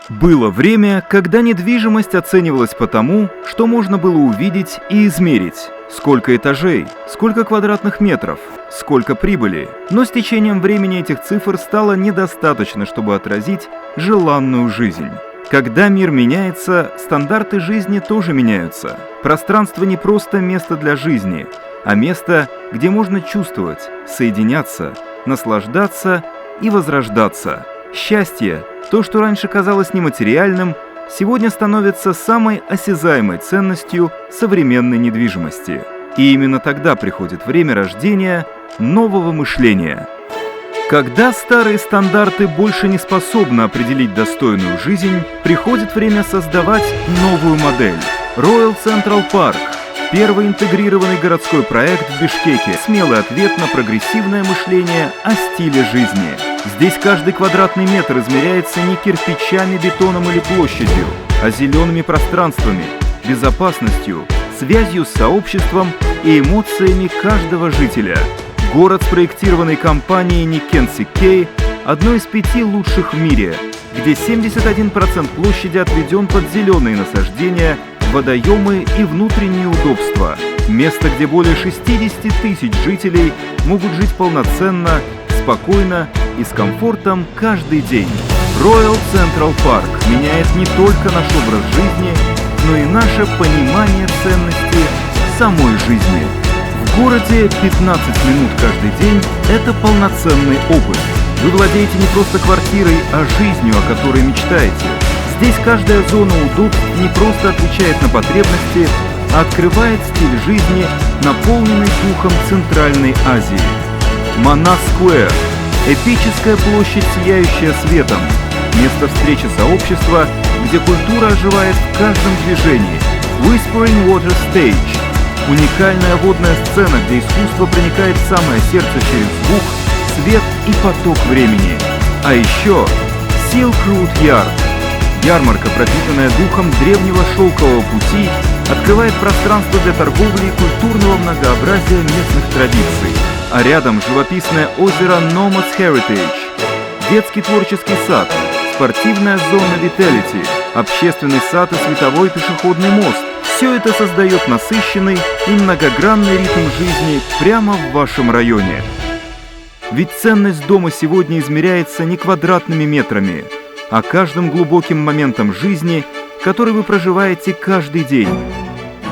Было время, когда недвижимость оценивалась по тому, что можно было увидеть и измерить. Сколько этажей, сколько квадратных метров, сколько прибыли. Но с течением времени этих цифр стало недостаточно, чтобы отразить желанную жизнь. Когда мир меняется, стандарты жизни тоже меняются. Пространство не просто место для жизни, а место, где можно чувствовать, соединяться, наслаждаться и возрождаться. Счастье, то, что раньше казалось нематериальным, сегодня становится самой осязаемой ценностью современной недвижимости. И именно тогда приходит время рождения нового мышления. Когда старые стандарты больше не способны определить достойную жизнь, приходит время создавать новую модель. Royal Central Park – первый интегрированный городской проект в Бишкеке, смелый ответ на прогрессивное мышление о стиле жизни. Здесь каждый квадратный метр измеряется не кирпичами, бетоном или площадью, а зелеными пространствами, безопасностью, связью с сообществом и эмоциями каждого жителя. Город, спроектированный компанией Никенси Кей, одной из 5 лучших в мире, где 71% площади отведен под зеленые насаждения, водоемы и внутренние удобства. Место, где более 60 тысяч жителей могут жить полноценно, спокойно и с комфортом каждый день. Royal Central Park меняет не только наш образ жизни, но и наше понимание ценности самой жизни. В городе 15 минут каждый день – это полноценный опыт. Вы владеете не просто квартирой, а жизнью, о которой мечтаете. Здесь каждая зона удобств не просто отвечает на потребности, а открывает стиль жизни, наполненный духом Центральной Азии. Манас Сквер – эпическая площадь, сияющая светом, место встречи сообщества, где культура оживает в каждом движении. Whispering Water Stage – уникальная водная сцена, где искусство проникает в самое сердце через звук, свет и поток времени. А еще Silk Road Yard – ярмарка, пропитанная духом древнего шелкового пути, открывает пространство для торговли и культурного многообразия местных традиций. А рядом живописное озеро Nomads Heritage, детский творческий сад, спортивная зона Vitality, общественный сад и световой пешеходный мост. Все это создает насыщенный и многогранный ритм жизни прямо в вашем районе. Ведь ценность дома сегодня измеряется не квадратными метрами, а каждым глубоким моментом жизни, который вы проживаете каждый день.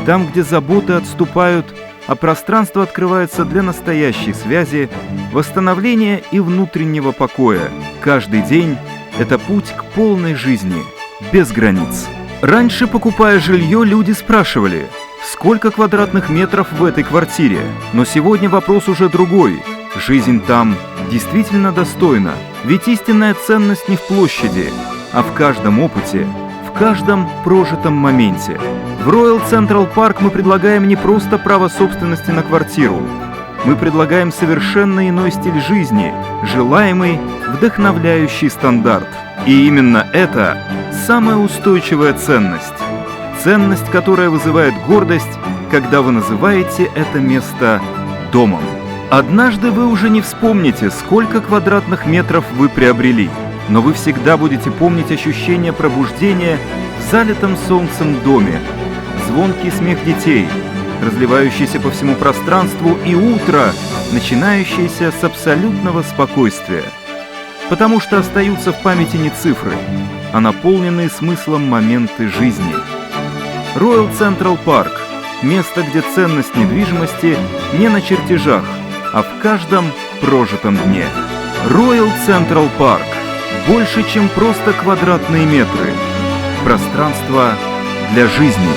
Там, где заботы отступают, а пространство открывается для настоящей связи, восстановления и внутреннего покоя. Каждый день – это путь к полной жизни, без границ. Раньше, покупая жилье, люди спрашивали, сколько квадратных метров в этой квартире. Но сегодня вопрос уже другой. Жизнь там действительно достойна. Ведь истинная ценность не в площади, а в каждом опыте, в каждом прожитом моменте. В Royal Central Park мы предлагаем не просто право собственности на квартиру. Мы предлагаем совершенно иной стиль жизни, желаемый, вдохновляющий стандарт. И именно это самая устойчивая ценность. Ценность, которая вызывает гордость, когда вы называете это место домом. Однажды вы уже не вспомните, сколько квадратных метров вы приобрели, но вы всегда будете помнить ощущение пробуждения в залитом солнцем доме, звонкий смех детей, разливающийся по всему пространству, и утро, начинающееся с абсолютного спокойствия. Потому что остаются в памяти не цифры, а наполненные смыслом моменты жизни. Royal Central Park – место, где ценность недвижимости не на чертежах, а в каждом прожитом дне. Royal Central Park – больше, чем просто квадратные метры. Пространство для жизни.